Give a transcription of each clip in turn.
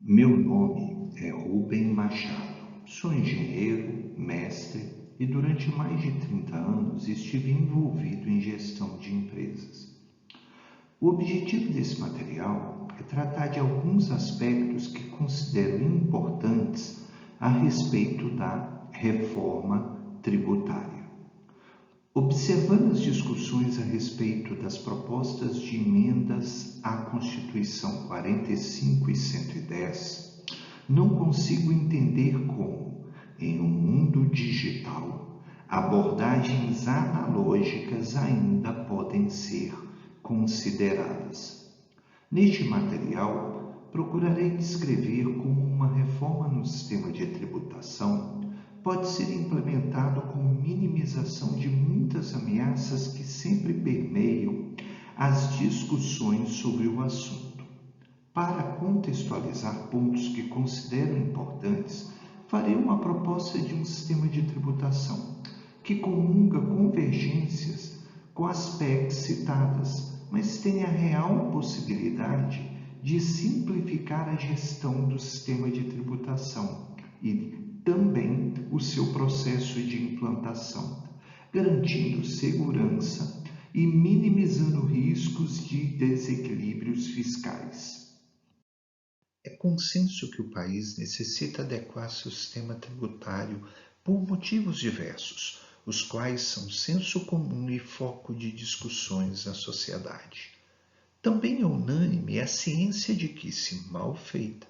Meu nome é Rubem Machado. Sou engenheiro, mestre e durante mais de 30 anos estive envolvido em gestão de empresas. O objetivo desse material é tratar de alguns aspectos que considero importantes a respeito da reforma tributária. Observando as discussões a respeito das propostas de emendas à Constituição 45 e 110, não consigo entender como, em um mundo digital, abordagens analógicas ainda podem ser consideradas. Neste material, procurarei descrever como uma reforma no sistema de tributação pode ser implementado com minimização de muitas ameaças que sempre permeiam as discussões sobre o assunto. Para contextualizar pontos que considero importantes, farei uma proposta de um sistema de tributação que comunga convergências com as PECs citadas, mas tem a real possibilidade de simplificar a gestão do sistema de tributação e também o seu processo de implantação, garantindo segurança e minimizando riscos de desequilíbrios fiscais. É consenso que o país necessita adequar seu sistema tributário por motivos diversos, os quais são senso comum e foco de discussões na sociedade. Também é unânime a ciência de que, se mal feita,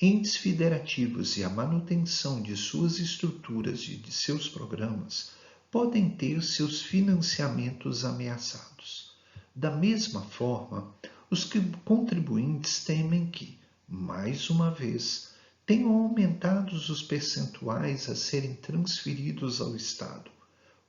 entes federativos e a manutenção de suas estruturas e de seus programas podem ter seus financiamentos ameaçados. Da mesma forma, os contribuintes temem que, mais uma vez, tenham aumentado os percentuais a serem transferidos ao Estado.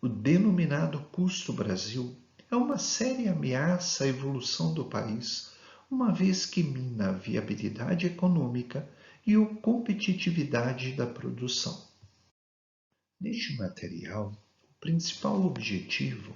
O denominado custo Brasil é uma séria ameaça à evolução do país, uma vez que mina a viabilidade econômica e a competitividade da produção. Neste material, o principal objetivo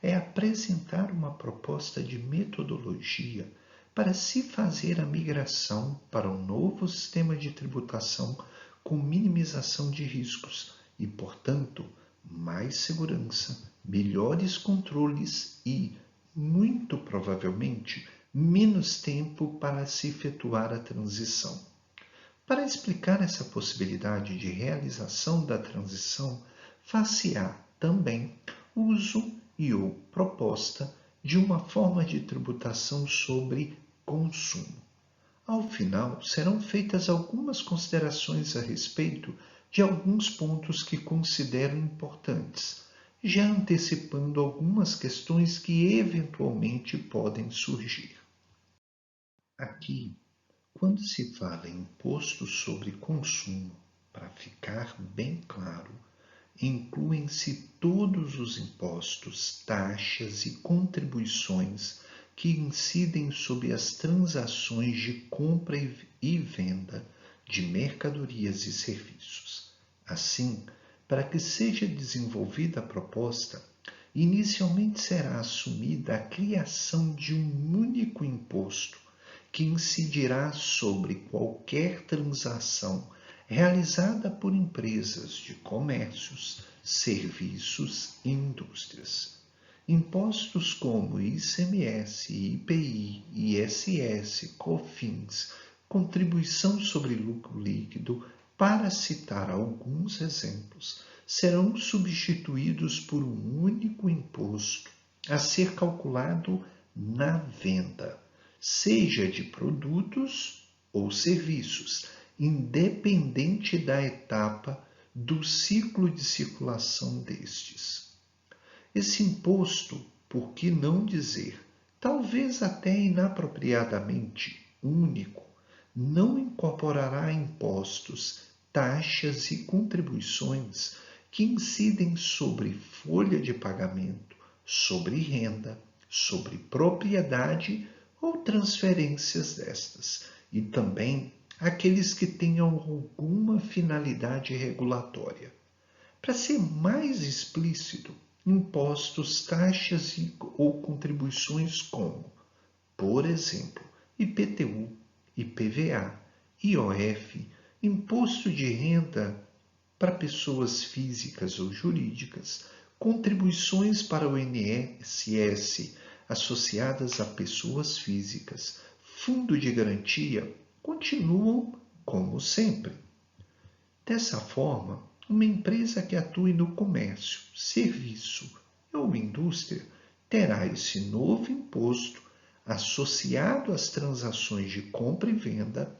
é apresentar uma proposta de metodologia para se fazer a migração para um novo sistema de tributação com minimização de riscos e, portanto, mais segurança, melhores controles e, muito provavelmente, menos tempo para se efetuar a transição. Para explicar essa possibilidade de realização da transição, far-se-á também uso e ou proposta de uma forma de tributação sobre consumo. Ao final, serão feitas algumas considerações a respeito de alguns pontos que considero importantes, já antecipando algumas questões que eventualmente podem surgir. Aqui, quando se fala em imposto sobre consumo, para ficar bem claro, incluem-se todos os impostos, taxas e contribuições que incidem sobre as transações de compra e venda de mercadorias e serviços. Assim, para que seja desenvolvida a proposta, inicialmente será assumida a criação de um único imposto que incidirá sobre qualquer transação realizada por empresas de comércios, serviços e indústrias. Impostos como ICMS, IPI, ISS, COFINS, contribuição sobre lucro líquido, para citar alguns exemplos, serão substituídos por um único imposto a ser calculado na venda, seja de produtos ou serviços, independente da etapa do ciclo de circulação destes. Esse imposto, por que não dizer, talvez até inapropriadamente único, não incorporará impostos, taxas e contribuições que incidem sobre folha de pagamento, sobre renda, sobre propriedade ou transferências destas, e também aqueles que tenham alguma finalidade regulatória. Para ser mais explícito, impostos, taxas ou contribuições como, por exemplo, IPTU, IPVA, IOF, Imposto de Renda para Pessoas Físicas ou Jurídicas, contribuições para o INSS associadas a pessoas físicas, Fundo de Garantia, continuam como sempre. Dessa forma, uma empresa que atue no comércio, serviço ou indústria terá esse novo imposto associado às transações de compra e venda,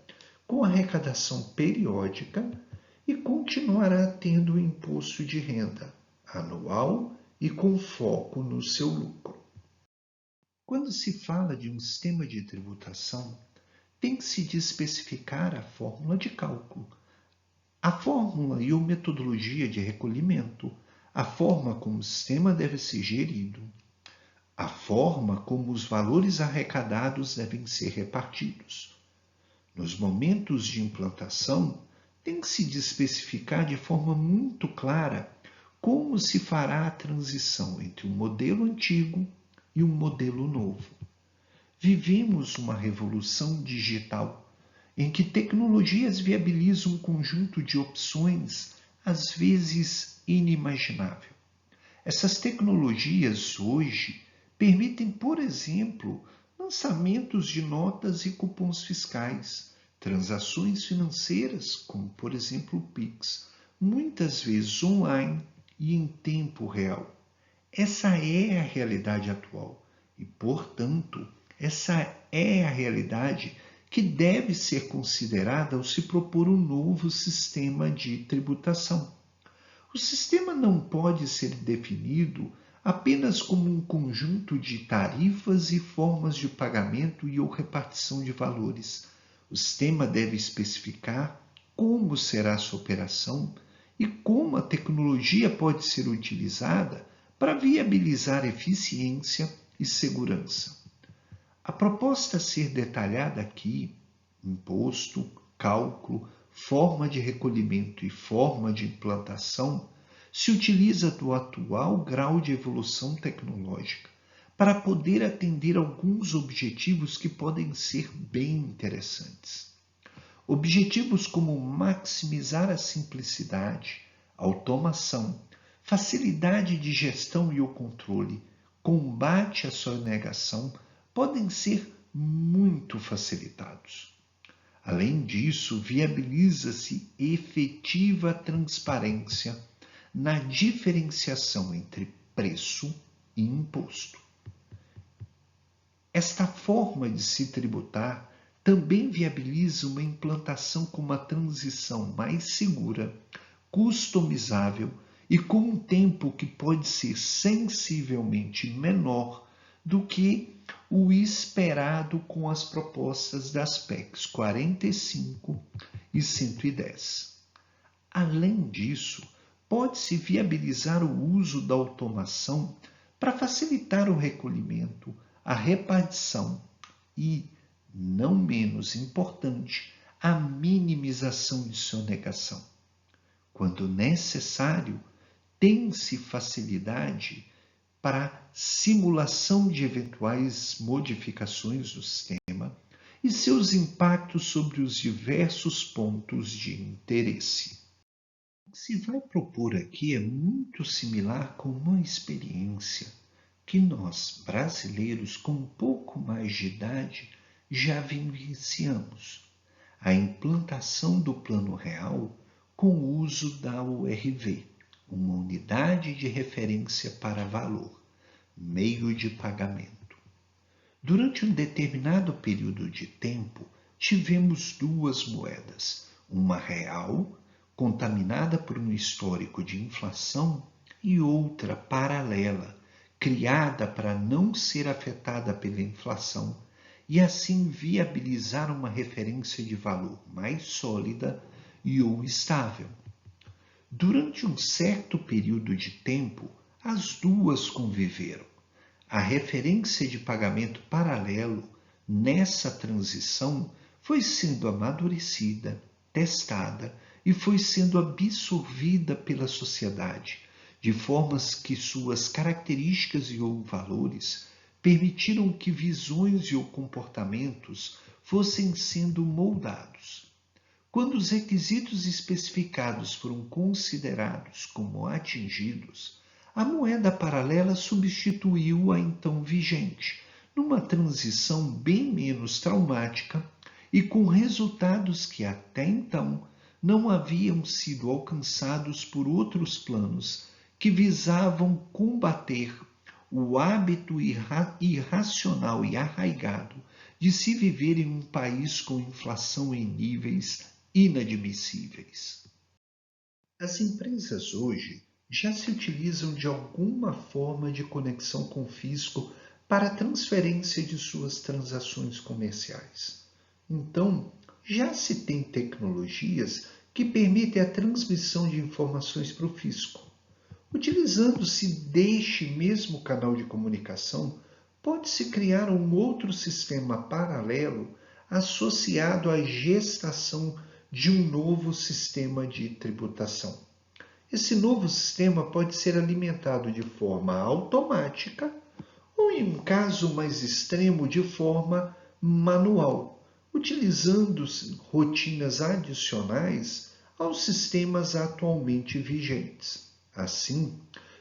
com arrecadação periódica, e continuará tendo o imposto de renda anual e com foco no seu lucro. Quando se fala de um sistema de tributação, tem-se de especificar a fórmula de cálculo, a fórmula e a metodologia de recolhimento, a forma como o sistema deve ser gerido, a forma como os valores arrecadados devem ser repartidos. Nos momentos de implantação, tem-se de especificar de forma muito clara como se fará a transição entre um modelo antigo e um modelo novo. Vivemos uma revolução digital em que tecnologias viabilizam um conjunto de opções às vezes inimaginável. Essas tecnologias hoje permitem, por exemplo, lançamentos de notas e cupons fiscais, transações financeiras, como por exemplo o Pix, muitas vezes online e em tempo real. Essa é a realidade atual e, portanto, essa é a realidade que deve ser considerada ao se propor um novo sistema de tributação. O sistema não pode ser definido apenas como um conjunto de tarifas e formas de pagamento e ou repartição de valores. O sistema deve especificar como será sua operação e como a tecnologia pode ser utilizada para viabilizar eficiência e segurança. A proposta a ser detalhada aqui, imposto, cálculo, forma de recolhimento e forma de implantação, se utiliza do atual grau de evolução tecnológica para poder atender alguns objetivos que podem ser bem interessantes. Objetivos como maximizar a simplicidade, automação, facilidade de gestão e o controle, combate à sonegação, podem ser muito facilitados. Além disso, viabiliza-se efetiva transparência na diferenciação entre preço e imposto. Esta forma de se tributar também viabiliza uma implantação com uma transição mais segura, customizável e com um tempo que pode ser sensivelmente menor do que o esperado com as propostas das PECs 45 e 110. Além disso, pode-se viabilizar o uso da automação para facilitar o recolhimento, a repartição e, não menos importante, a minimização de sonegação. Quando necessário, tem-se facilidade para simulação de eventuais modificações do sistema e seus impactos sobre os diversos pontos de interesse. O que se vai propor aqui é muito similar com uma experiência que nós, brasileiros com um pouco mais de idade, já vivenciamos: a implantação do Plano Real com o uso da URV, uma unidade de referência para valor, meio de pagamento. Durante um determinado período de tempo, tivemos duas moedas, uma real, contaminada por um histórico de inflação, e outra paralela, criada para não ser afetada pela inflação e assim viabilizar uma referência de valor mais sólida e ou estável. Durante um certo período de tempo, as duas conviveram. A referência de pagamento paralelo nessa transição foi sendo amadurecida, testada e foi sendo absorvida pela sociedade, de formas que suas características e ou valores permitiram que visões e ou comportamentos fossem sendo moldados. Quando os requisitos especificados foram considerados como atingidos, a moeda paralela substituiu a então vigente, numa transição bem menos traumática e com resultados que até então não haviam sido alcançados por outros planos que visavam combater o hábito irracional e arraigado de se viver em um país com inflação em níveis inadmissíveis. As empresas hoje já se utilizam de alguma forma de conexão com o fisco para a transferência de suas transações comerciais. Então, já se tem tecnologias que permitem a transmissão de informações para o fisco. Utilizando-se deste mesmo canal de comunicação, pode-se criar um outro sistema paralelo associado à gestação de um novo sistema de tributação. Esse novo sistema pode ser alimentado de forma automática ou, em um caso mais extremo, de forma manual, utilizando rotinas adicionais aos sistemas atualmente vigentes. Assim,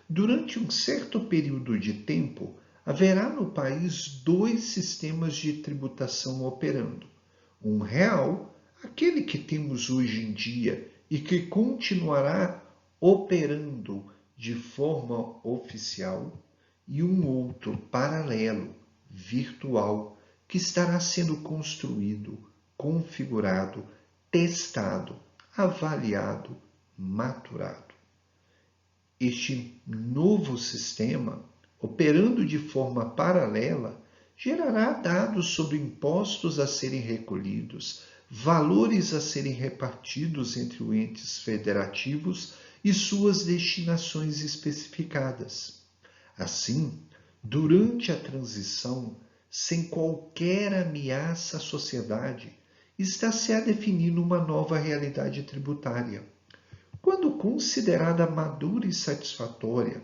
durante um certo período de tempo, haverá no país dois sistemas de tributação operando: um real, aquele que temos hoje em dia e que continuará operando de forma oficial, e um outro paralelo, virtual, que estará sendo construído, configurado, testado, avaliado, maturado. Este novo sistema, operando de forma paralela, gerará dados sobre impostos a serem recolhidos, valores a serem repartidos entre os entes federativos e suas destinações especificadas. Assim, durante a transição, sem qualquer ameaça à sociedade, está-se a definir uma nova realidade tributária. Quando considerada madura e satisfatória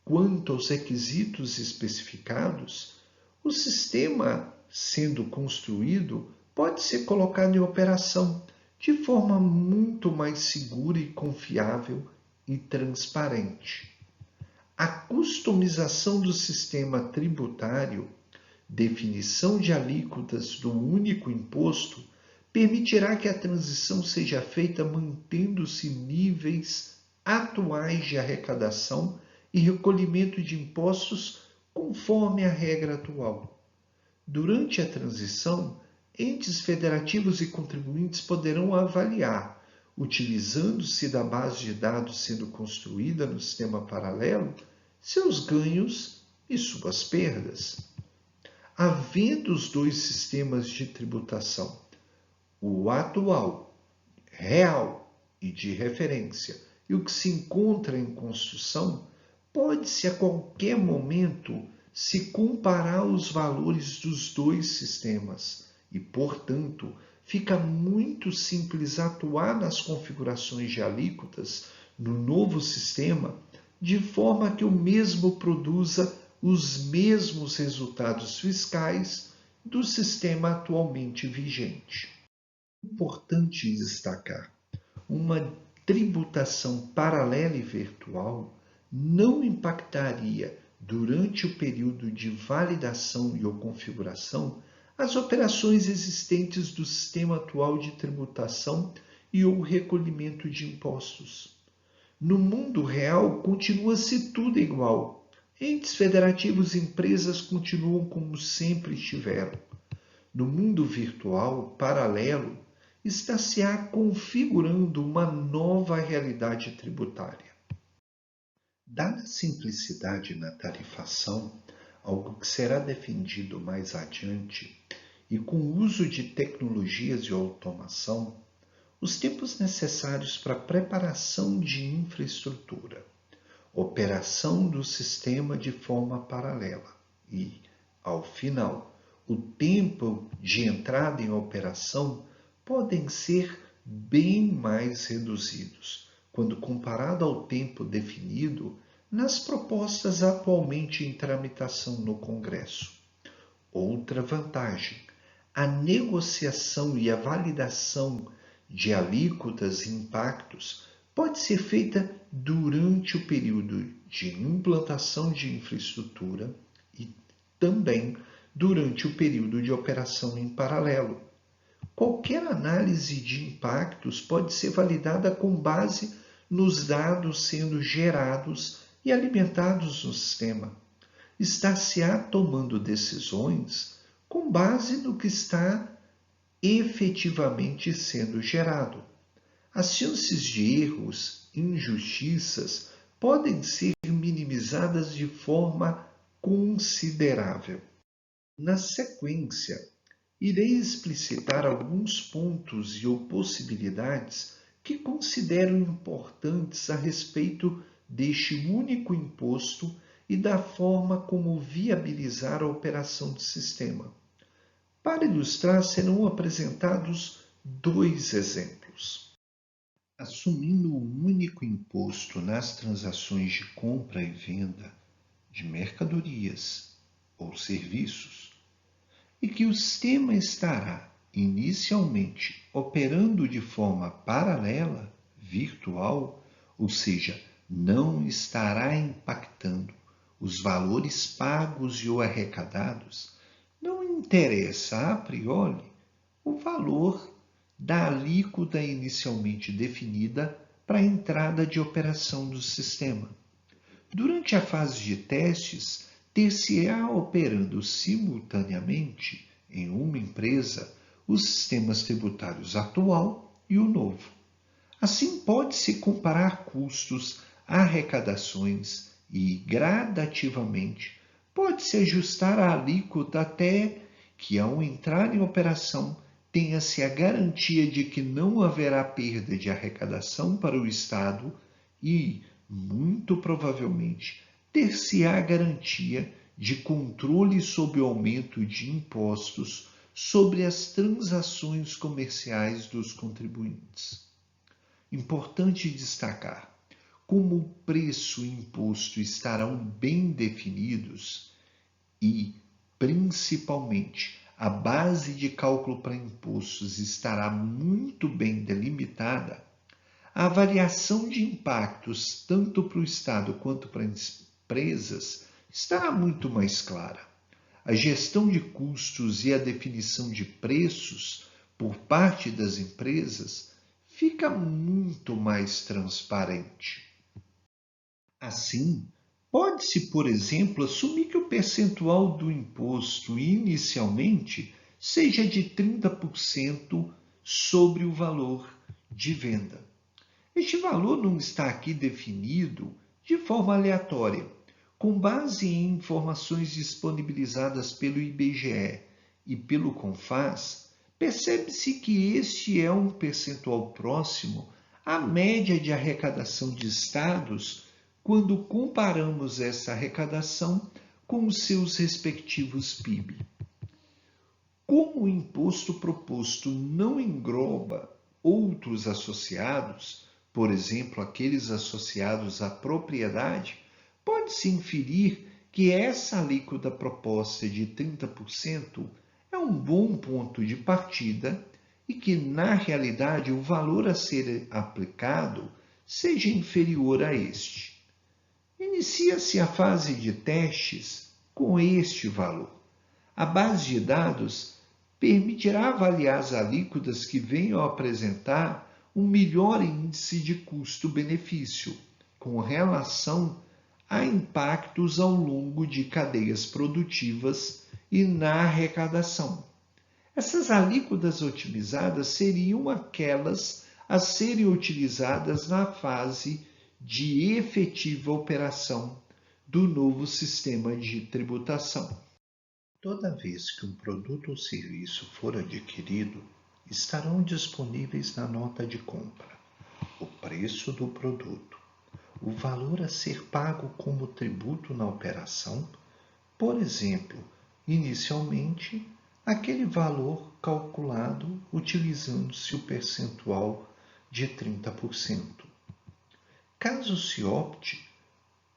quanto aos requisitos especificados, o sistema, sendo construído, pode ser colocado em operação de forma muito mais segura e confiável e transparente. A customização do sistema tributário, definição de alíquotas do único imposto, permitirá que a transição seja feita mantendo-se níveis atuais de arrecadação e recolhimento de impostos conforme a regra atual. Durante a transição, entes federativos e contribuintes poderão avaliar, utilizando-se da base de dados sendo construída no sistema paralelo, seus ganhos e suas perdas. Havendo os dois sistemas de tributação, o atual, real e de referência, e o que se encontra em construção, pode-se a qualquer momento se comparar os valores dos dois sistemas e, portanto, fica muito simples atuar nas configurações de alíquotas no novo sistema, de forma que o mesmo produza os mesmos resultados fiscais do sistema atualmente vigente. Importante destacar: uma tributação paralela e virtual não impactaria, durante o período de validação e ou configuração, as operações existentes do sistema atual de tributação e ou recolhimento de impostos. No mundo real, continua-se tudo igual. Entes federativos e empresas continuam como sempre estiveram. No mundo virtual, paralelo, está-se-á configurando uma nova realidade tributária. Dada a simplicidade na tarifação, algo que será defendido mais adiante, e com o uso de tecnologias de automação, os tempos necessários para a preparação de infraestrutura, operação do sistema de forma paralela e, ao final, o tempo de entrada em operação podem ser bem mais reduzidos, quando comparado ao tempo definido nas propostas atualmente em tramitação no Congresso. Outra vantagem: a negociação e a validação de alíquotas e impactos pode ser feita durante o período de implantação de infraestrutura e também durante o período de operação em paralelo. Qualquer análise de impactos pode ser validada com base nos dados sendo gerados e alimentados no sistema. Está-se-á tomando decisões com base no que está efetivamente sendo gerado. As chances de erros e injustiças podem ser minimizadas de forma considerável. Na sequência, irei explicitar alguns pontos ou possibilidades que considero importantes a respeito deste único imposto e da forma como viabilizar a operação do sistema. Para ilustrar, serão apresentados dois exemplos. Assumindo o único imposto nas transações de compra e venda de mercadorias ou serviços, e que o sistema estará inicialmente operando de forma paralela, virtual, ou seja, não estará impactando os valores pagos ou arrecadados, não interessa a priori o valor da alíquota inicialmente definida para a entrada de operação do sistema. Durante a fase de testes, ter-se-á operando simultaneamente em uma empresa os sistemas tributários atual e o novo. Assim, pode-se comparar custos, arrecadações e, gradativamente, pode-se ajustar a alíquota até que, ao entrar em operação, tenha-se a garantia de que não haverá perda de arrecadação para o Estado e, muito provavelmente, ter-se-á garantia de controle sobre o aumento de impostos sobre as transações comerciais dos contribuintes. Importante destacar, como o preço e imposto estarão bem definidos e, principalmente, a base de cálculo para impostos estará muito bem delimitada, a variação de impactos, tanto para o Estado quanto para empresas, estará muito mais clara. A gestão de custos e a definição de preços por parte das empresas fica muito mais transparente. Assim, pode-se, por exemplo, assumir que o percentual do imposto inicialmente seja de 30% sobre o valor de venda. Este valor não está aqui definido de forma aleatória, com base em informações disponibilizadas pelo IBGE e pelo CONFAS. Percebe-se que este é um percentual próximo à média de arrecadação de estados quando comparamos essa arrecadação com os seus respectivos PIB. Como o imposto proposto não engloba outros associados, por exemplo, aqueles associados à propriedade, pode-se inferir que essa alíquota proposta de 30% é um bom ponto de partida e que, na realidade, o valor a ser aplicado seja inferior a este. Inicia-se a fase de testes com este valor. A base de dados permitirá avaliar as alíquotas que venham a apresentar um melhor índice de custo-benefício com relação a impactos ao longo de cadeias produtivas e na arrecadação. Essas alíquotas otimizadas seriam aquelas a serem utilizadas na fase de efetiva operação do novo sistema de tributação. Toda vez que um produto ou serviço for adquirido, estarão disponíveis na nota de compra o preço do produto, o valor a ser pago como tributo na operação, por exemplo, inicialmente, aquele valor calculado utilizando-se o percentual de 30%. Caso se opte,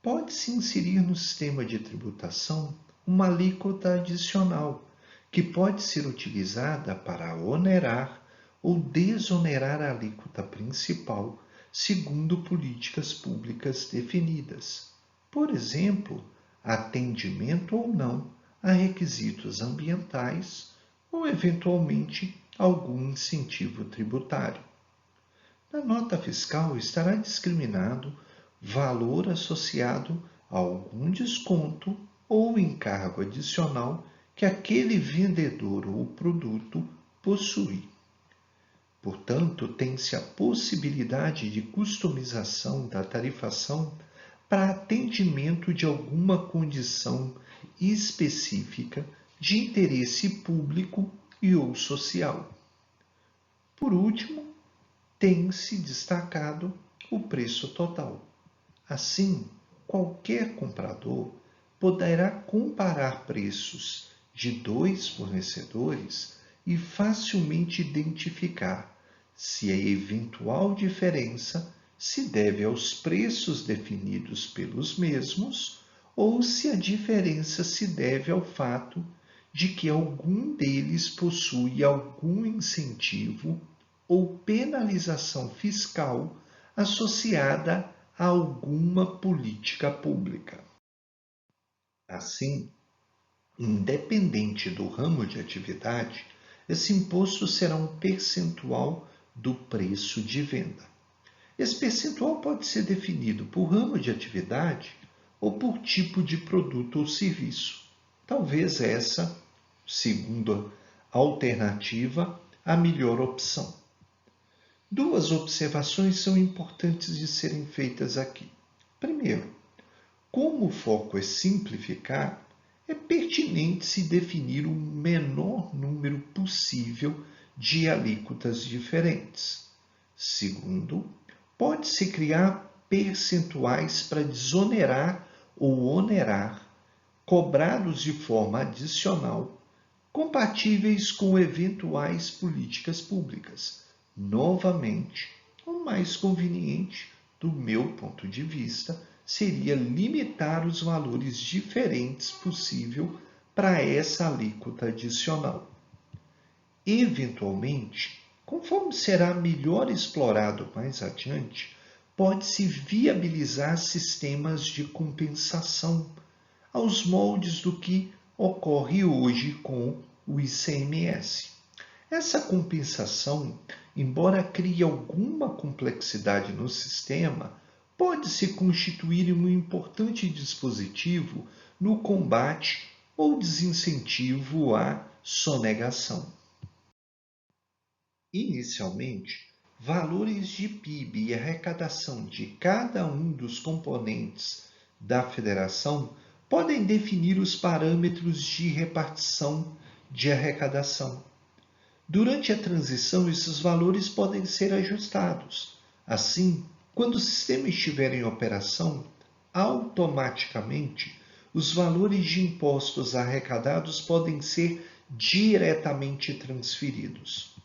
pode-se inserir no sistema de tributação uma alíquota adicional, que pode ser utilizada para onerar ou desonerar a alíquota principal segundo políticas públicas definidas. Por exemplo, atendimento ou não a requisitos ambientais ou, eventualmente, algum incentivo tributário. Na nota fiscal estará discriminado valor associado a algum desconto ou encargo adicional que aquele vendedor ou produto possui. Portanto, tem-se a possibilidade de customização da tarifação para atendimento de alguma condição específica de interesse público e ou social. Por último, tem-se destacado o preço total. Assim, qualquer comprador poderá comparar preços de dois fornecedores e facilmente identificar se a eventual diferença se deve aos preços definidos pelos mesmos ou se a diferença se deve ao fato de que algum deles possui algum incentivo ou penalização fiscal associada a alguma política pública. Assim, independente do ramo de atividade, esse imposto será um percentual do preço de venda. Esse percentual pode ser definido por ramo de atividade ou por tipo de produto ou serviço. Talvez essa, segundo a alternativa, a melhor opção. Duas observações são importantes de serem feitas aqui. Primeiro, como o foco é simplificar, é pertinente se definir o menor número possível de alíquotas diferentes. Segundo, pode-se criar percentuais para desonerar ou onerar, cobrados de forma adicional, compatíveis com eventuais políticas públicas. Novamente, o mais conveniente, do meu ponto de vista, seria limitar os valores diferentes possível para essa alíquota adicional. Eventualmente, conforme será melhor explorado mais adiante, pode-se viabilizar sistemas de compensação aos moldes do que ocorre hoje com o ICMS. Essa compensação, embora crie alguma complexidade no sistema, pode se constituir em um importante dispositivo no combate ou desincentivo à sonegação. Inicialmente, valores de PIB e arrecadação de cada um dos componentes da federação podem definir os parâmetros de repartição de arrecadação. Durante a transição, esses valores podem ser ajustados. Assim, quando o sistema estiver em operação, automaticamente os valores de impostos arrecadados podem ser diretamente transferidos.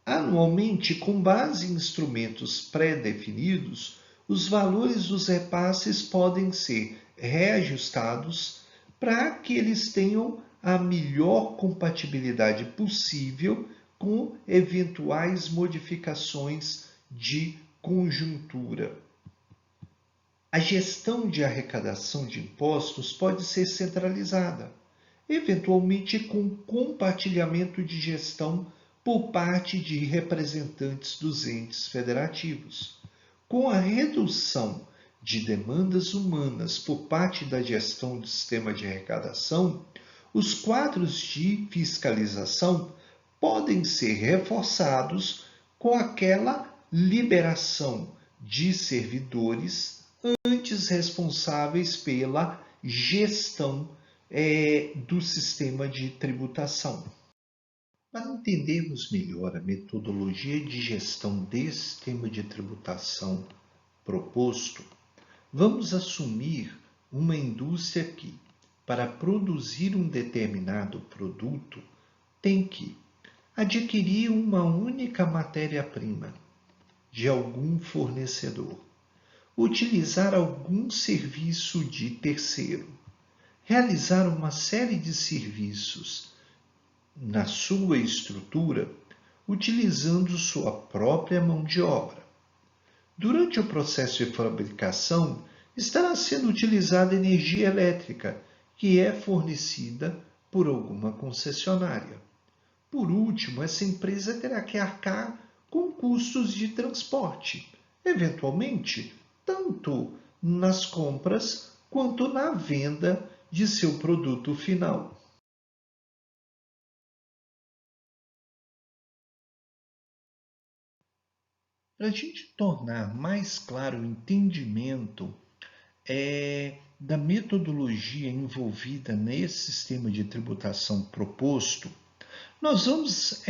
Anualmente, com base em instrumentos pré-definidos, os valores dos repasses podem ser reajustados para que eles tenham a melhor compatibilidade possível com eventuais modificações de conjuntura. A gestão de arrecadação de impostos pode ser centralizada, eventualmente com compartilhamento de gestão por parte de representantes dos entes federativos. Com a redução de demandas humanas por parte da gestão do sistema de arrecadação, os quadros de fiscalização podem ser reforçados com aquela liberação de servidores antes responsáveis pela gestão do sistema de tributação. Para entendermos melhor a metodologia de gestão desse sistema de tributação proposto, vamos assumir uma indústria que, para produzir um determinado produto, tem que adquirir uma única matéria-prima de algum fornecedor, utilizar algum serviço de terceiro, realizar uma série de serviços na sua estrutura, utilizando sua própria mão de obra. Durante o processo de fabricação, estará sendo utilizada energia elétrica, que é fornecida por alguma concessionária. Por último, essa empresa terá que arcar com custos de transporte, eventualmente, tanto nas compras quanto na venda de seu produto final. Para a gente tornar mais claro o entendimento da metodologia envolvida nesse sistema de tributação proposto, nós vamos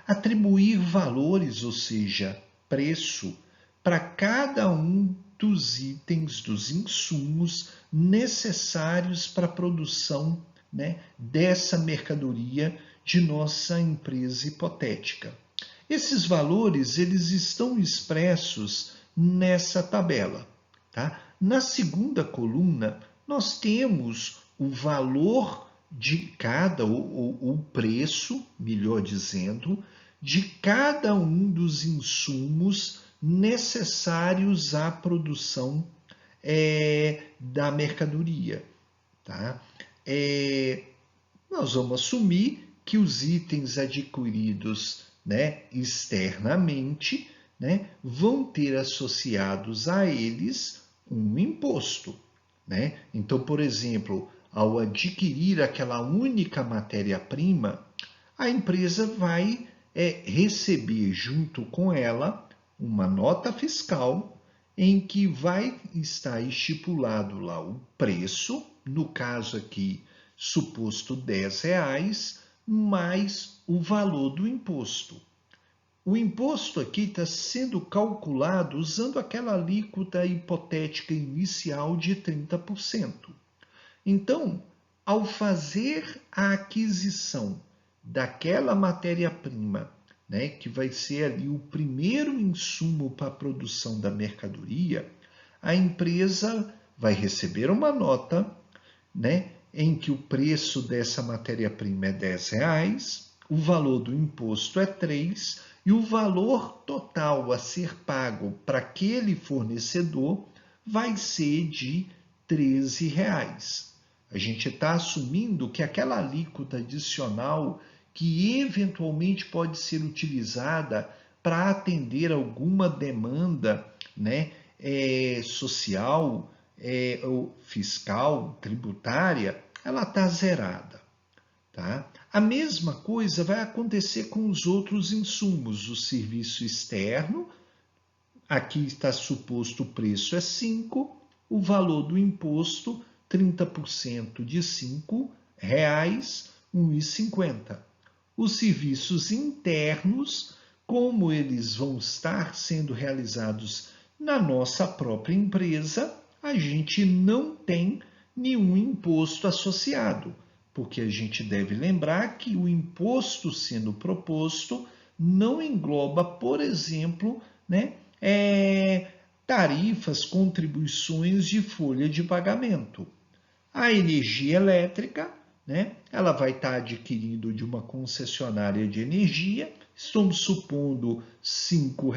atribuir valores, ou seja, preço, para cada um dos itens, dos insumos necessários para a produção, né, dessa mercadoria de nossa empresa hipotética. Esses valores eles estão expressos nessa tabela. Tá? Na segunda coluna, nós temos o valor de cada, ou o preço, melhor dizendo, de cada um dos insumos necessários à produção da mercadoria. Tá? Nós vamos assumir que os itens adquiridos, né, externamente, né, vão ter associados a eles um imposto. Né? Então, por exemplo, ao adquirir aquela única matéria-prima, a empresa vai receber junto com ela uma nota fiscal em que vai estar estipulado lá o preço, no caso aqui, suposto R$ 10, mais o valor do imposto. O imposto aqui está sendo calculado usando aquela alíquota hipotética inicial de 30%. Então, ao fazer a aquisição daquela matéria-prima, né, que vai ser ali o primeiro insumo para a produção da mercadoria, a empresa vai receber uma nota, né, em que o preço dessa matéria-prima é R$ 10, o valor do imposto é 3 e o valor total a ser pago para aquele fornecedor vai ser de R$ 13. A gente está assumindo que aquela alíquota adicional que eventualmente pode ser utilizada para atender alguma demanda, né, social, ou fiscal, tributária, ela está zerada. Tá? A mesma coisa vai acontecer com os outros insumos, o serviço externo, aqui está suposto o preço é 5, o valor do imposto 30% de R$ 5, R$ 1,50. Os serviços internos, como eles vão estar sendo realizados na nossa própria empresa, a gente não tem nenhum imposto associado, porque a gente deve lembrar que o imposto sendo proposto não engloba, por exemplo, né, tarifas, contribuições de folha de pagamento. A energia elétrica, né, ela vai estar adquirindo de uma concessionária de energia, estamos supondo R$ 5,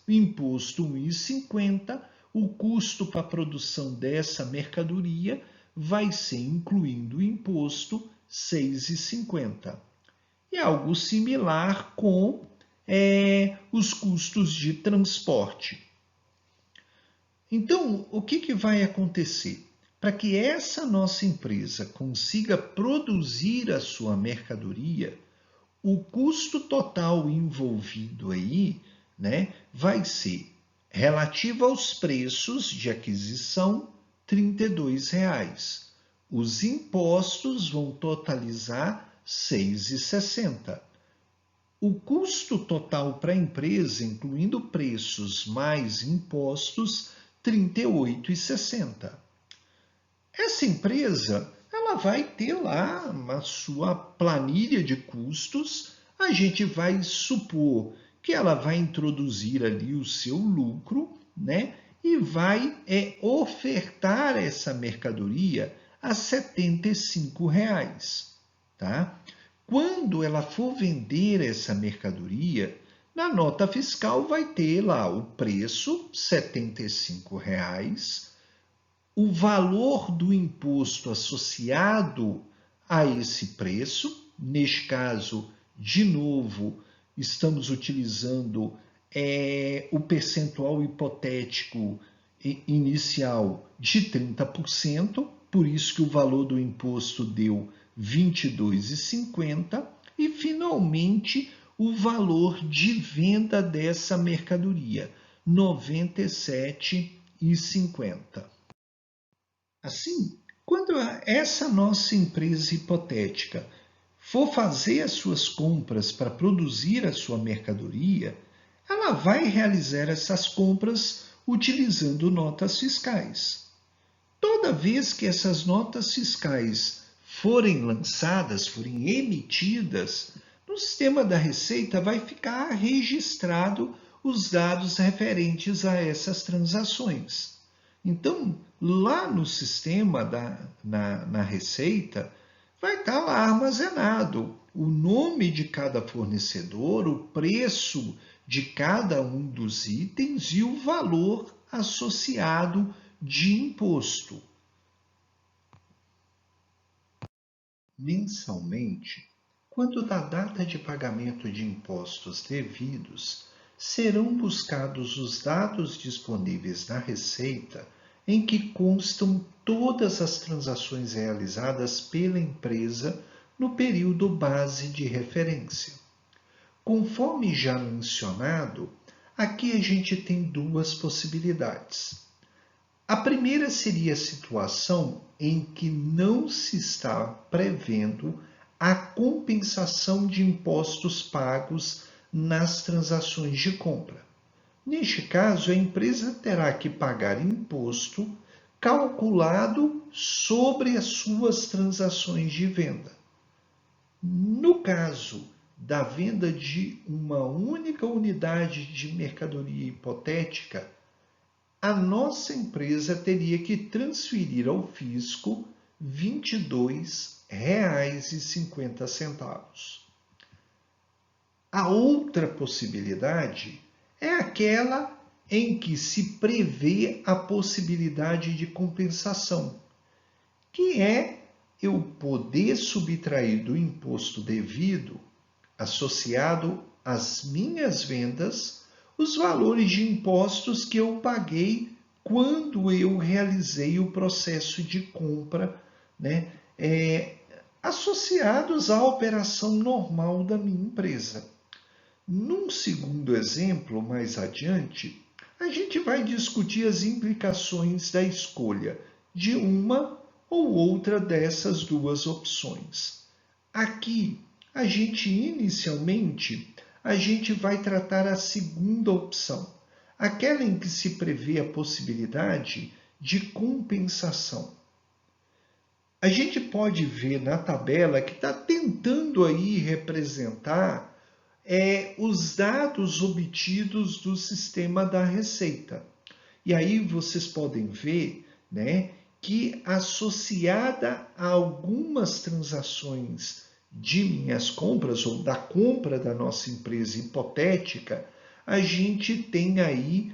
o imposto R$ 1,50, o custo para a produção dessa mercadoria vai ser, incluindo o imposto, R$ 6,50. E algo similar com os custos de transporte. Então, o que vai acontecer? Para que essa nossa empresa consiga produzir a sua mercadoria, o custo total envolvido aí, né, vai ser relativo aos preços de aquisição, R$ 32. Os impostos vão totalizar R$ 6,60. O custo total para a empresa, incluindo preços mais impostos, R$ 38,60. Essa empresa ela vai ter lá a sua planilha de custos, a gente vai supor que ela vai introduzir ali o seu lucro, né? E vai ofertar essa mercadoria a R$ 75. Tá? quando ela for vender essa mercadoria, na nota fiscal vai ter lá o preço, R$ 75, o valor do imposto associado a esse preço. Neste caso, de novo, estamos utilizando o percentual hipotético inicial de 30%, por isso que o valor do imposto deu R$ 22,50 e, finalmente, o valor de venda dessa mercadoria, R$ 97,50. Assim, quando essa nossa empresa hipotética for fazer as suas compras para produzir a sua mercadoria, ela vai realizar essas compras utilizando notas fiscais. Toda vez que essas notas fiscais forem lançadas, forem emitidas, no sistema da Receita vai ficar registrado os dados referentes a essas transações. Então, lá no sistema na Receita, vai estar lá armazenado o nome de cada fornecedor, o preço de cada um dos itens e o valor associado de imposto. Mensalmente, quando da data de pagamento de impostos devidos, serão buscados os dados disponíveis na Receita em que constam todas as transações realizadas pela empresa no período base de referência. Conforme já mencionado, aqui a gente tem duas possibilidades. A primeira seria a situação em que não se está prevendo a compensação de impostos pagos nas transações de compra. Neste caso, a empresa terá que pagar imposto calculado sobre as suas transações de venda. No caso da venda de uma única unidade de mercadoria hipotética, a nossa empresa teria que transferir ao fisco R$ 22,50. A outra possibilidade é aquela em que se prevê a possibilidade de compensação, que é eu poder subtrair do imposto devido associado às minhas vendas os valores de impostos que eu paguei quando eu realizei o processo de compra, né, associados à operação normal da minha empresa. Num segundo exemplo, mais adiante, a gente vai discutir as implicações da escolha de uma ou outra dessas duas opções. Aqui, inicialmente, a gente vai tratar a segunda opção, aquela em que se prevê a possibilidade de compensação. A gente pode ver na tabela que está tentando aí representar os dados obtidos do sistema da Receita. E aí vocês podem ver, né, que associada a algumas transações de minhas compras ou da compra da nossa empresa hipotética, a gente tem aí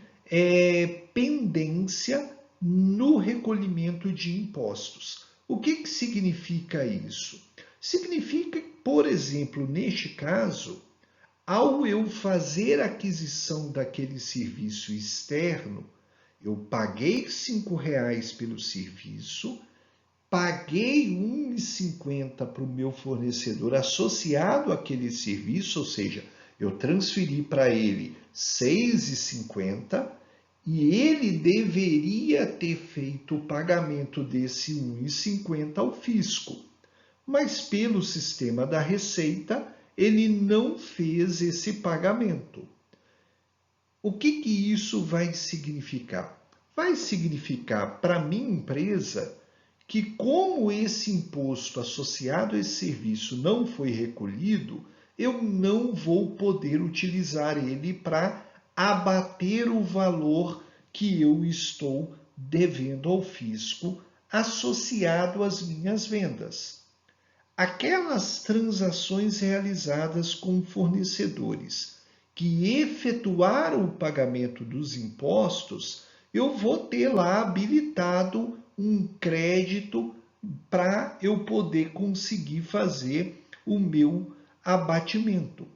pendência no recolhimento de impostos. O que significa isso? Significa, por exemplo, neste caso, ao eu fazer a aquisição daquele serviço externo, eu paguei R$ 5,00 pelo serviço, paguei R$ 1,50 para o meu fornecedor associado àquele serviço, ou seja, eu transferi para ele R$ 6,50 e ele deveria ter feito o pagamento desse R$ 1,50 ao fisco. Mas pelo sistema da Receita, ele não fez esse pagamento. O que isso vai significar? Vai significar para a minha empresa que, como esse imposto associado a esse serviço não foi recolhido, eu não vou poder utilizar ele para abater o valor que eu estou devendo ao fisco associado às minhas vendas. aquelas transações realizadas com fornecedores que efetuaram o pagamento dos impostos, eu vou ter lá habilitado um crédito para eu poder conseguir fazer o meu abatimento.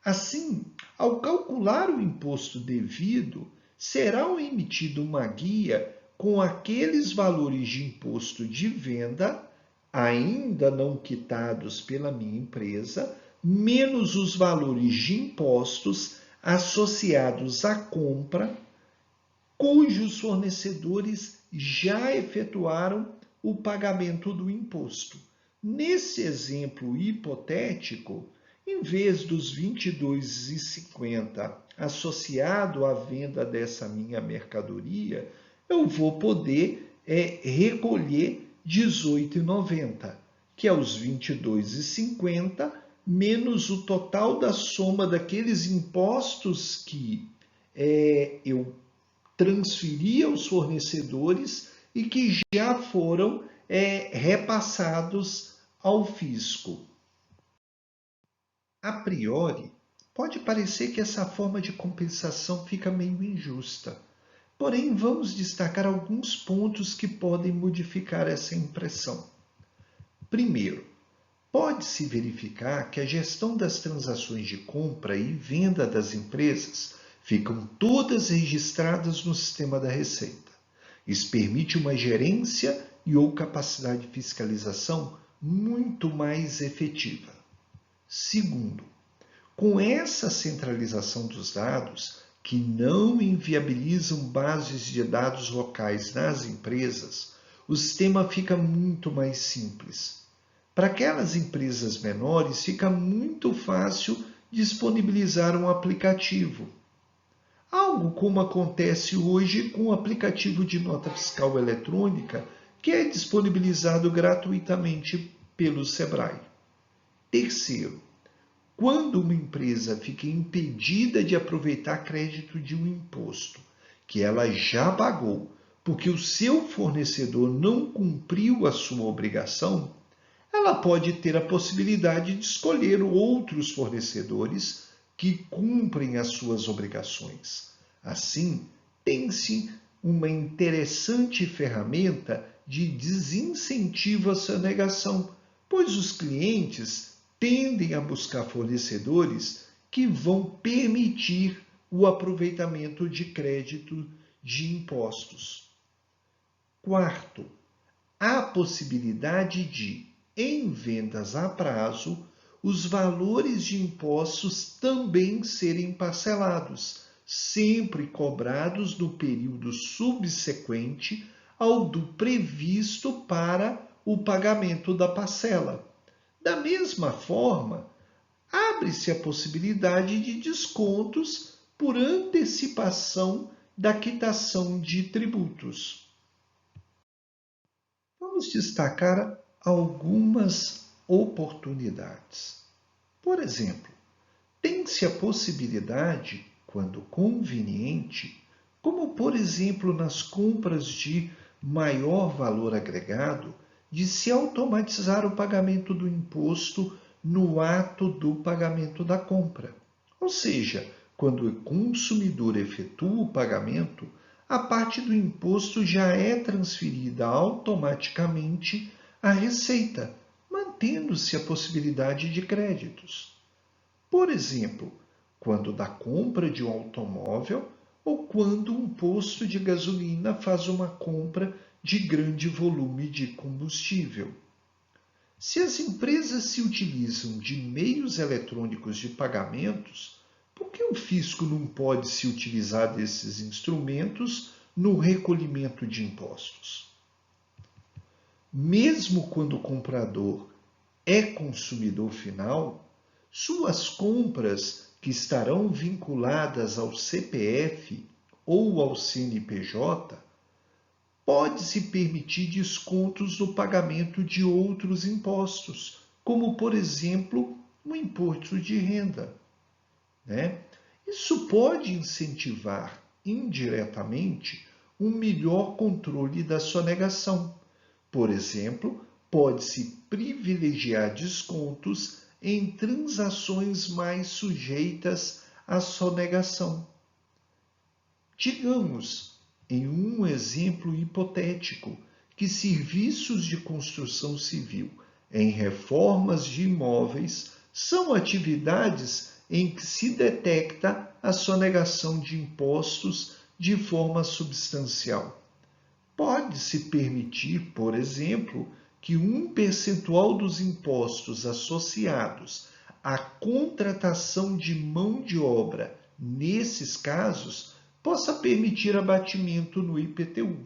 Assim, ao calcular o imposto devido, será emitida uma guia com aqueles valores de imposto de venda ainda não quitados pela minha empresa, menos os valores de impostos associados à compra, cujos fornecedores já efetuaram o pagamento do imposto. Nesse exemplo hipotético, em vez dos R$ 22,50 associado à venda dessa minha mercadoria, eu vou poder recolher R$ 18,90, que é os R$ 22,50 menos o total da soma daqueles impostos que eu transferi aos fornecedores e que já foram repassados ao fisco. A priori, pode parecer que essa forma de compensação fica meio injusta. Porém, vamos destacar alguns pontos que podem modificar essa impressão. Primeiro, pode-se verificar que a gestão das transações de compra e venda das empresas ficam todas registradas no sistema da Receita. Isso permite uma gerência e ou capacidade de fiscalização muito mais efetiva. Segundo, com essa centralização dos dados, que não inviabilizam bases de dados locais nas empresas, o sistema fica muito mais simples. Para aquelas empresas menores, fica muito fácil disponibilizar um aplicativo. Algo como acontece hoje com o aplicativo de nota fiscal eletrônica, que é disponibilizado gratuitamente pelo Sebrae. Terceiro, quando uma empresa fica impedida de aproveitar crédito de um imposto que ela já pagou, porque o seu fornecedor não cumpriu a sua obrigação, ela pode ter a possibilidade de escolher outros fornecedores que cumprem as suas obrigações. Assim, tem-se uma interessante ferramenta de desincentivo à sonegação, pois os clientes tendem a buscar fornecedores que vão permitir o aproveitamento de crédito de impostos. Quarto, há possibilidade de, em vendas a prazo, os valores de impostos também serem parcelados, sempre cobrados no período subsequente ao do previsto para o pagamento da parcela. Da mesma forma, abre-se a possibilidade de descontos por antecipação da quitação de tributos. Vamos destacar algumas oportunidades. Por exemplo, tem-se a possibilidade, quando conveniente, como por exemplo nas compras de maior valor agregado, de se automatizar o pagamento do imposto no ato do pagamento da compra. Ou seja, quando o consumidor efetua o pagamento, a parte do imposto já é transferida automaticamente à Receita, mantendo-se a possibilidade de créditos. Por exemplo, quando da compra de um automóvel ou quando um posto de gasolina faz uma compra de grande volume de combustível. Se as empresas se utilizam de meios eletrônicos de pagamentos, por que o fisco não pode se utilizar desses instrumentos no recolhimento de impostos? Mesmo quando o comprador é consumidor final, suas compras que estarão vinculadas ao CPF ou ao CNPJ, pode-se permitir descontos no pagamento de outros impostos, como, por exemplo, o imposto de renda. Isso pode incentivar indiretamente um melhor controle da sonegação. Por exemplo, pode-se privilegiar descontos em transações mais sujeitas à sonegação. Digamos, em um exemplo hipotético, que serviços de construção civil em reformas de imóveis são atividades em que se detecta a sonegação de impostos de forma substancial. Pode-se permitir, por exemplo, que um percentual dos impostos associados à contratação de mão de obra, nesses casos, possa permitir abatimento no IPTU.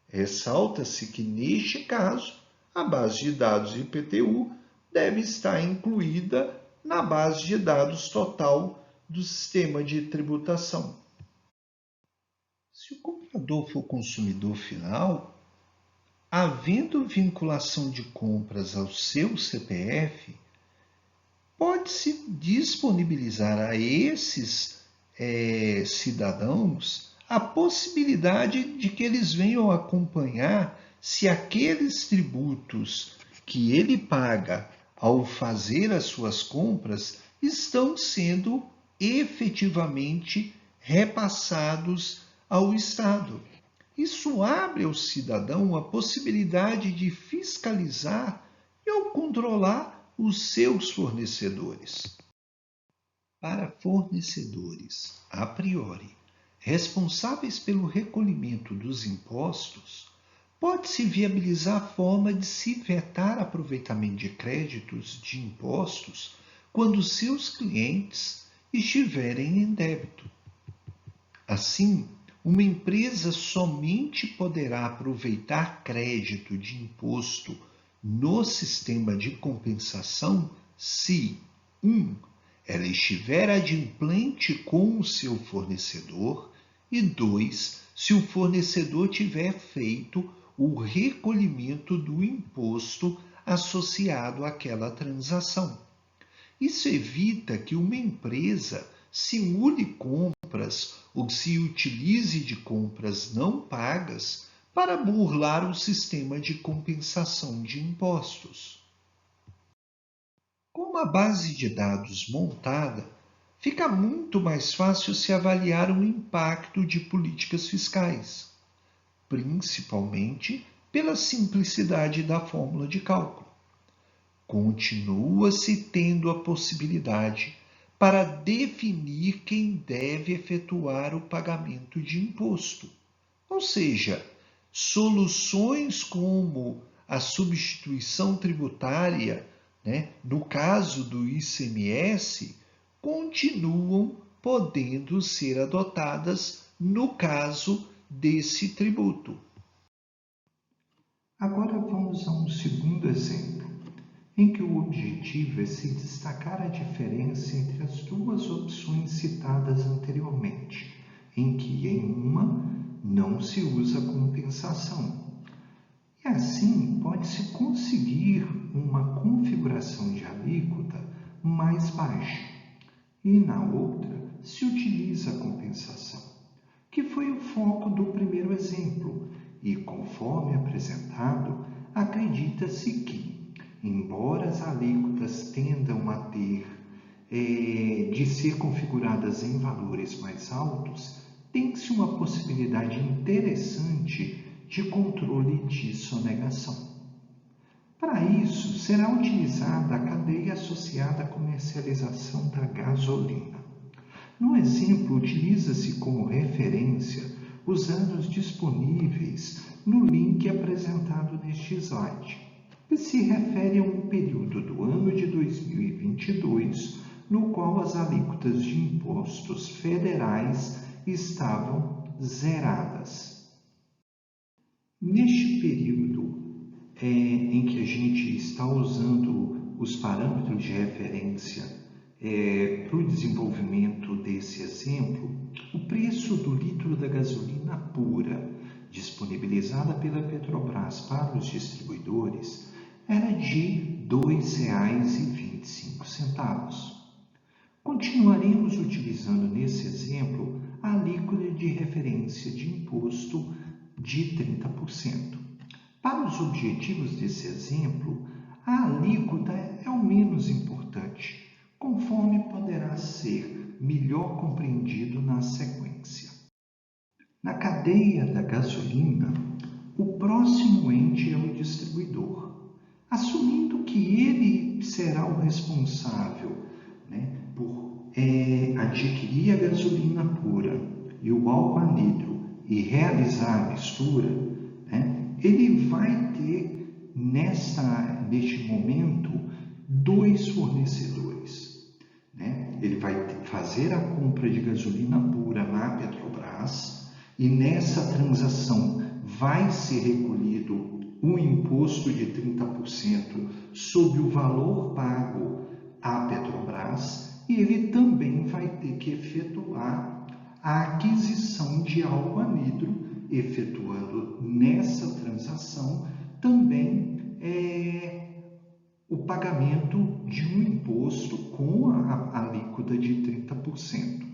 Ressalta-se que, neste caso, a base de dados IPTU deve estar incluída na base de dados total do sistema de tributação. Se o comprador for consumidor final, havendo vinculação de compras ao seu CPF, pode-se disponibilizar a esses cidadãos a possibilidade de que eles venham acompanhar se aqueles tributos que ele paga ao fazer as suas compras estão sendo efetivamente repassados ao Estado. Isso abre ao cidadão a possibilidade de fiscalizar e ou controlar os seus fornecedores. Para fornecedores, a priori, responsáveis pelo recolhimento dos impostos, pode-se viabilizar a forma de se vetar aproveitamento de créditos de impostos quando seus clientes estiverem em débito. Assim, uma empresa somente poderá aproveitar crédito de imposto no sistema de compensação se 1. Ela estiver adimplente com o seu fornecedor e 2. Se o fornecedor tiver feito o recolhimento do imposto associado àquela transação. Isso evita que uma empresa simule compras ou se utilize de compras não pagas para burlar o sistema de compensação de impostos. Com uma base de dados montada, fica muito mais fácil se avaliar o impacto de políticas fiscais, principalmente pela simplicidade da fórmula de cálculo. Continua-se tendo a possibilidade para definir quem deve efetuar o pagamento de imposto. Ou seja, soluções como a substituição tributária, no caso do ICMS, continuam podendo ser adotadas no caso desse tributo. Agora vamos a um segundo exemplo, em que o objetivo é se destacar a diferença entre as duas opções citadas anteriormente, em que em uma não se usa compensação. E assim pode-se conseguir uma configuração de alíquota mais baixa, e na outra se utiliza a compensação, que foi o foco do primeiro exemplo, e conforme apresentado, acredita-se que, embora as alíquotas tendam a ter de ser configuradas em valores mais altos, tem-se uma possibilidade interessante de controle de sonegação. Para isso, será utilizada a cadeia associada à comercialização da gasolina. No exemplo, utiliza-se como referência os anos disponíveis no link apresentado neste slide, que se refere a um período do ano de 2022, no qual as alíquotas de impostos federais estavam zeradas. Neste período em que a gente está usando os parâmetros de referência para o desenvolvimento desse exemplo, o preço do litro da gasolina pura disponibilizada pela Petrobras para os distribuidores era de R$ 2,25. Continuaremos utilizando nesse exemplo a alíquota de referência de imposto de 30%. Para os objetivos desse exemplo, a alíquota é o menos importante, conforme poderá ser melhor compreendido na sequência. Na cadeia da gasolina, o próximo ente é o distribuidor, assumindo que ele será o responsável, por adquirir a gasolina pura e o álcool anidro e realizar a mistura, ele vai ter neste momento dois fornecedores. Ele vai fazer a compra de gasolina pura na Petrobras e nessa transação vai ser recolhido o imposto de 30% sobre o valor pago à Petrobras e ele também vai ter que efetuar a aquisição de álcool anidro, efetuando nessa transação também o pagamento de um imposto com a alíquota de 30%.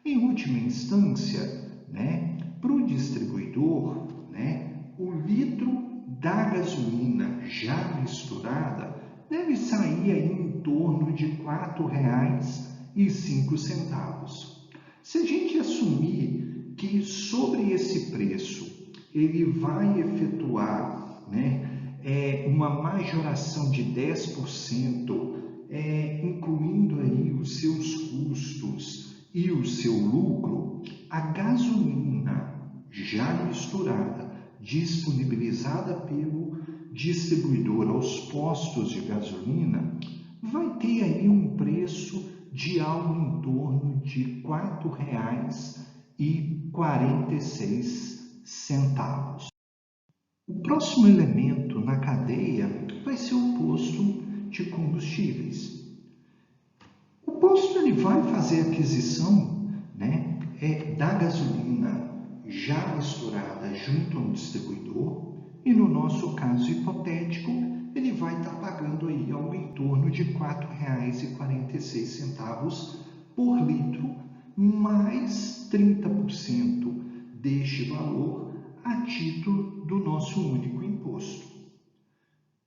Em última instância, para o distribuidor, o litro da gasolina já misturada deve sair aí em torno de R$ 4,05. Se a gente assumir que sobre esse preço ele vai efetuar uma majoração de 10%, incluindo aí os seus custos e o seu lucro, a gasolina já misturada, disponibilizada pelo distribuidor aos postos de gasolina, vai ter aí um preço de algo em torno de R$ 4,46. O próximo elemento na cadeia vai ser o posto de combustíveis. O posto ele vai fazer a aquisição da gasolina já misturada junto ao distribuidor e no nosso caso hipotético ele vai estar pagando aí algo em torno de R$ 4,46 por litro, mais 30% deste valor a título do nosso único imposto.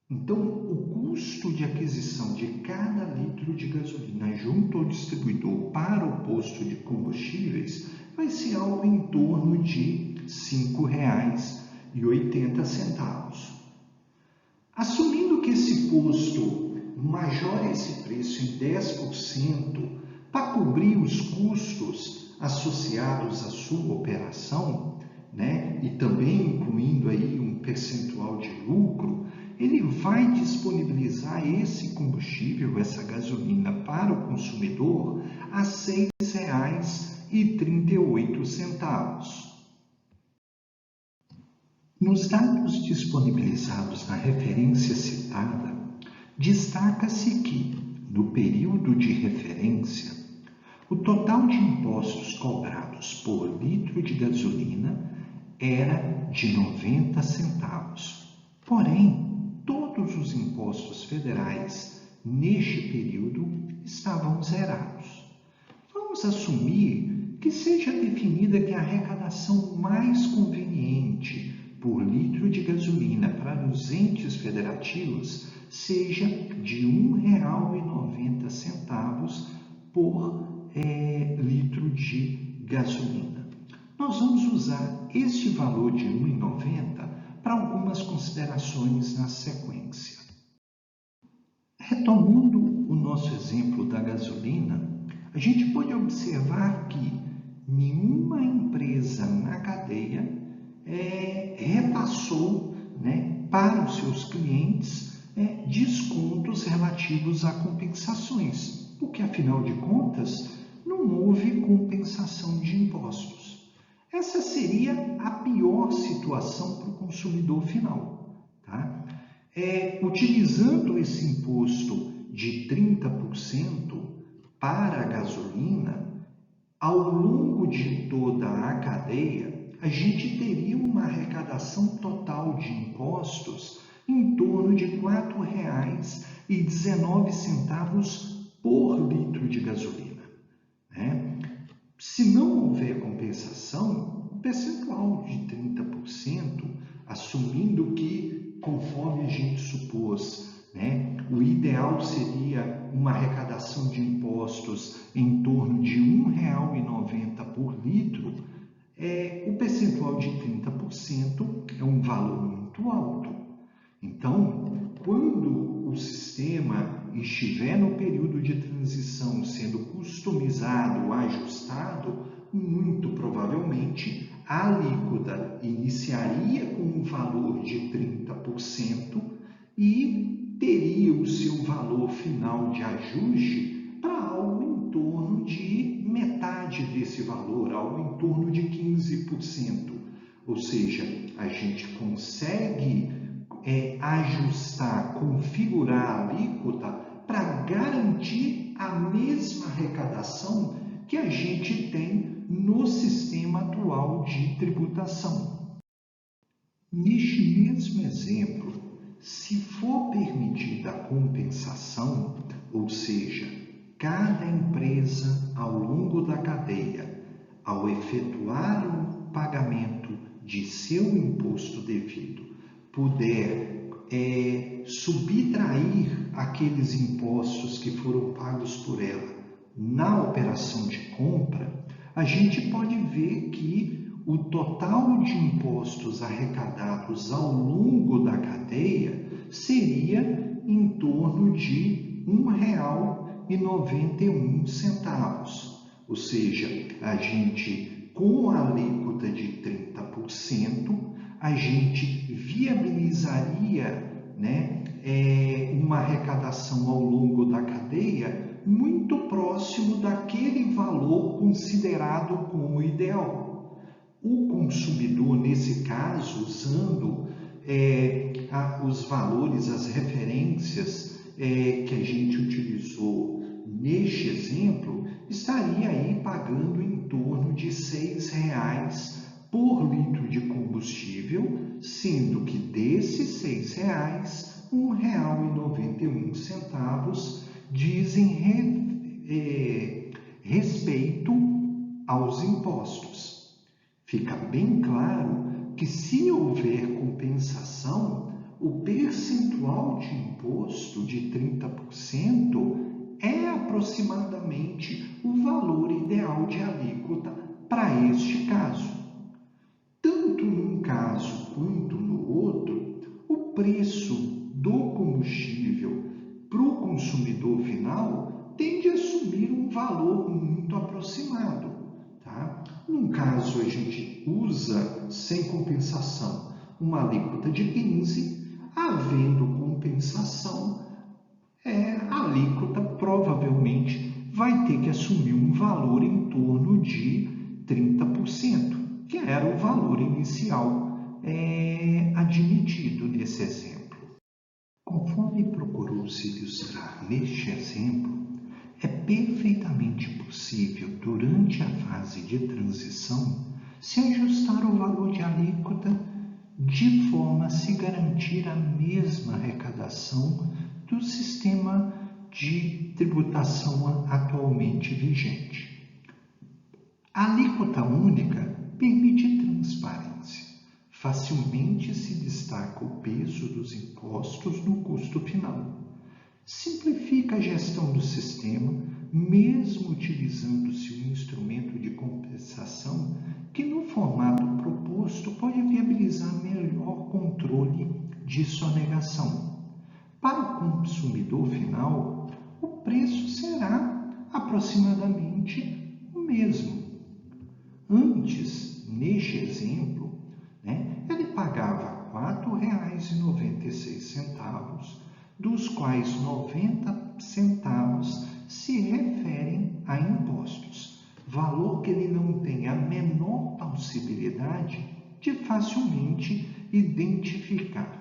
Então, o custo de aquisição de cada litro de gasolina junto ao distribuidor para o posto de combustíveis vai ser algo em torno de R$ 5,80. Assumindo que esse posto majore esse preço em 10% para cobrir os custos associados à sua operação, e também incluindo aí um percentual de lucro, ele vai disponibilizar esse combustível, essa gasolina para o consumidor a R$ 6,38. Nos dados disponibilizados na referência citada, destaca-se que, no período de referência, o total de impostos cobrados por litro de gasolina era de 90 centavos. Porém, todos os impostos federais neste período estavam zerados. Vamos assumir que seja definida que a arrecadação mais conveniente por litro de gasolina para os entes federativos seja de R$ 1,90 por litro de gasolina. Nós vamos usar este valor de R$ 1,90 para algumas considerações na sequência. Retomando o nosso exemplo da gasolina, a gente pode observar que nenhuma empresa na cadeia repassou para os seus clientes descontos relativos a compensações, porque afinal de contas não houve compensação de impostos. Essa seria a pior situação para o consumidor final. Utilizando esse imposto de 30% para a gasolina, ao longo de toda a cadeia, a gente teria uma arrecadação total de impostos em torno de R$ 4,19 por litro de gasolina. Se não houver compensação, o percentual de 30%, assumindo que percentual de 30% é um valor muito alto. Então, quando o sistema estiver no período de transição sendo customizado, ajustado, muito provavelmente a alíquota iniciaria com um valor de 30% e teria o seu valor final de ajuste para algo em torno de metade desse valor, algo em torno de 15%. Ou seja, a gente consegue ajustar, configurar a alíquota para garantir a mesma arrecadação que a gente tem no sistema atual de tributação. Neste mesmo exemplo, se for permitida a compensação, ou seja, cada empresa ao longo da cadeia, ao efetuar o pagamento de seu imposto devido, puder subtrair aqueles impostos que foram pagos por ela na operação de compra, a gente pode ver que o total de impostos arrecadados ao longo da cadeia seria em torno de R$ 1,91. Ou seja, a gente, com a alíquota de 30%, a gente viabilizaria uma arrecadação ao longo da cadeia muito próximo daquele valor considerado como ideal. O consumidor, nesse caso, usando os valores, as referências que a gente utilizou neste exemplo, estaria aí pagando em torno de R$ 6,00 por litro de combustível, sendo que desses R$ 6,00, R$ 1,91 dizem respeito aos impostos. Fica bem claro que, se houver compensação, o percentual de imposto de 30% é aproximadamente o valor ideal de alíquota para este caso. Tanto num caso quanto no outro, o preço do combustível para o consumidor final tende a assumir um valor muito aproximado. Tá? Num caso, a gente usa sem compensação uma alíquota de 15%, havendo compensação, a alíquota provavelmente vai ter que assumir um valor em torno de 30%. Que era o valor inicial admitido nesse exemplo. Conforme procurou-se ilustrar neste exemplo, é perfeitamente possível, durante a fase de transição, se ajustar o valor de alíquota de forma a se garantir a mesma arrecadação do sistema de tributação atualmente vigente. A alíquota única permite transparência. Facilmente se destaca o peso dos impostos no custo final. Simplifica a gestão do sistema, mesmo utilizando-se um instrumento de compensação que, no formato proposto, pode viabilizar melhor controle de sonegação. Para o consumidor final, o preço será aproximadamente o mesmo. Antes, neste exemplo, ele pagava R$ 4,96, dos quais 90 centavos se referem a impostos, valor que ele não tem a menor possibilidade de facilmente identificar.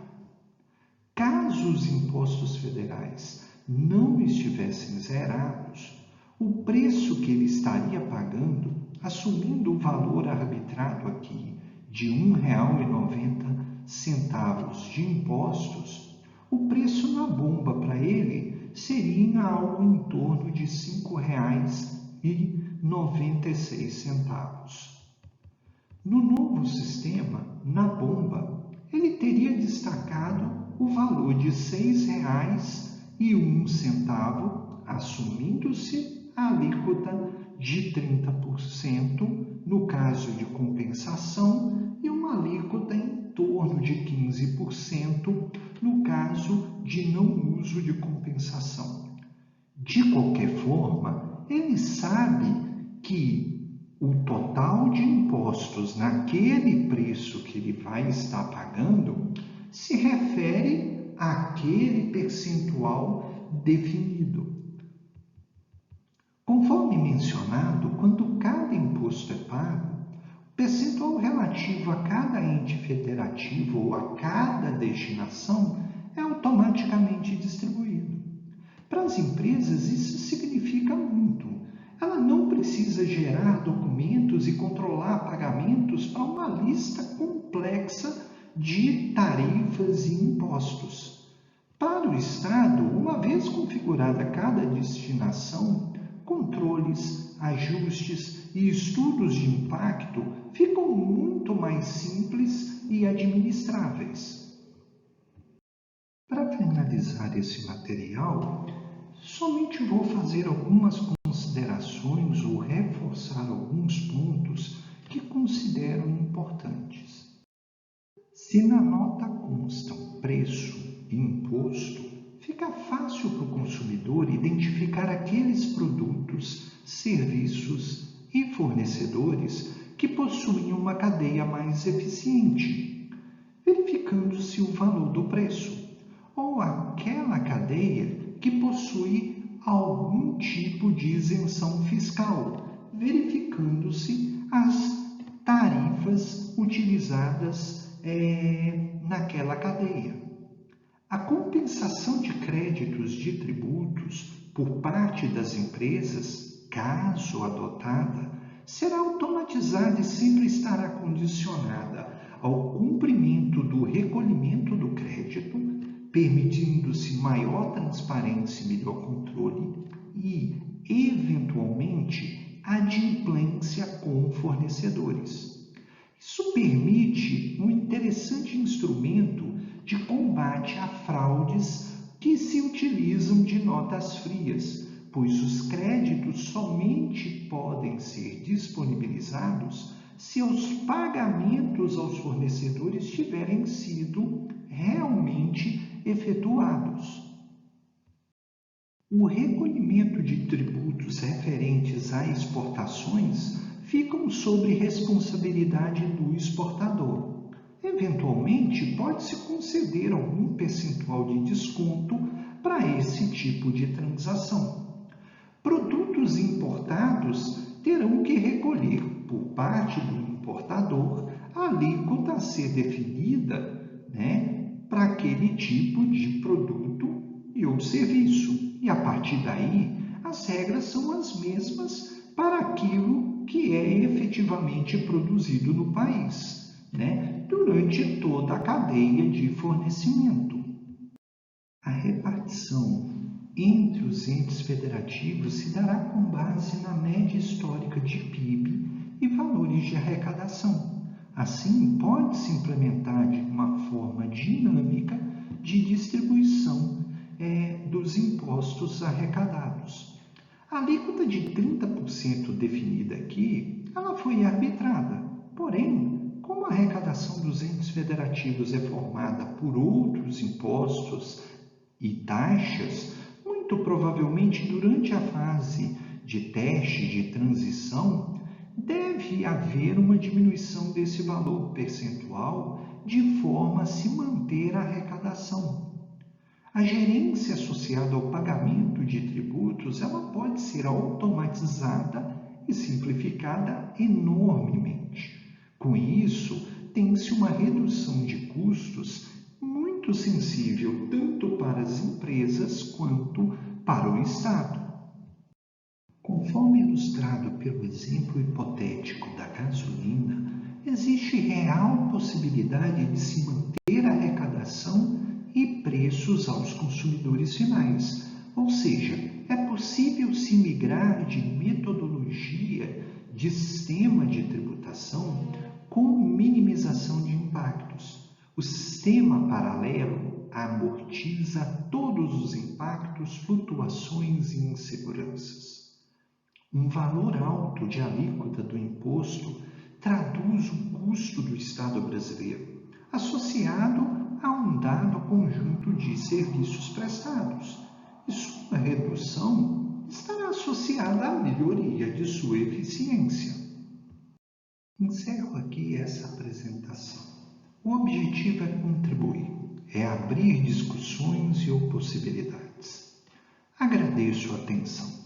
Caso os impostos federais não estivessem zerados, o preço que ele estaria pagando, assumindo o valor arbitrado aqui de R$ 1,90 de impostos, o preço na bomba para ele seria em algo em torno de R$ 5,96. No novo sistema, na bomba, ele teria destacado o valor de R$ 6,01, assumindo-se a alíquota de 30% no caso de compensação e uma alíquota em torno de 15% no caso de não uso de compensação. De qualquer forma, ele sabe que o total de impostos naquele preço que ele vai estar pagando se refere àquele percentual definido. Conforme mencionado, quando cada imposto é pago, o percentual relativo a cada ente federativo ou a cada destinação é automaticamente distribuído. Para as empresas, isso significa muito. Ela não precisa gerar documentos e controlar pagamentos para uma lista complexa de tarifas e impostos. Para o Estado, uma vez configurada cada destinação, controles, ajustes e estudos de impacto ficam muito mais simples e administráveis. Para finalizar esse material, somente vou fazer algumas considerações ou reforçar alguns pontos que considero importantes. Se na nota constam preço e imposto, fica fácil para o consumidor identificar aqueles produtos, serviços e fornecedores que possuem uma cadeia mais eficiente, verificando-se o valor do preço, ou aquela cadeia que possui algum tipo de isenção fiscal, verificando-se as tarifas utilizadas naquela cadeia. A compensação de créditos de tributos por parte das empresas, caso adotada, será automatizada e sempre estará condicionada ao cumprimento do recolhimento do crédito, permitindo-se maior transparência e melhor controle e, eventualmente, adimplência com fornecedores. Isso permite um interessante instrumento de combate a fraudes que se utilizam de notas frias, pois os créditos somente podem ser disponibilizados se os pagamentos aos fornecedores tiverem sido realmente efetuados. O recolhimento de tributos referentes a exportações ficam sob responsabilidade do exportador. Eventualmente, pode-se conceder algum percentual de desconto para esse tipo de transação. Produtos importados terão que recolher, por parte do importador, a alíquota a ser definida, para aquele tipo de produto e ou serviço. E a partir daí, as regras são as mesmas para aquilo que é efetivamente produzido no país, durante toda a cadeia de fornecimento. A repartição entre os entes federativos se dará com base na média histórica de PIB e valores de arrecadação. Assim, pode-se implementar de uma forma dinâmica de distribuição dos impostos arrecadados. A alíquota de 30% definida aqui, ela foi arbitrada. Porém, como a arrecadação dos entes federativos é formada por outros impostos e taxas, muito provavelmente durante a fase de teste de transição, deve haver uma diminuição desse valor percentual de forma a se manter a arrecadação. A gerência associada ao pagamento de tributos, ela pode ser automatizada e simplificada enormemente. Com isso, tem-se uma redução de custos muito sensível tanto para as empresas quanto para o Estado. Conforme ilustrado pelo exemplo hipotético da gasolina, existe real possibilidade de se manter a arrecadação e preços aos consumidores finais, ou seja, é possível se migrar de metodologia de sistema de tributação com minimização de impactos. O sistema paralelo amortiza todos os impactos, flutuações e inseguranças. Um valor alto de alíquota do imposto traduz o custo do Estado brasileiro, associado a um dado conjunto de serviços prestados, e sua redução estará associada à melhoria de sua eficiência. Encerro aqui essa apresentação. O objetivo é contribuir, é abrir discussões e possibilidades. Agradeço a atenção.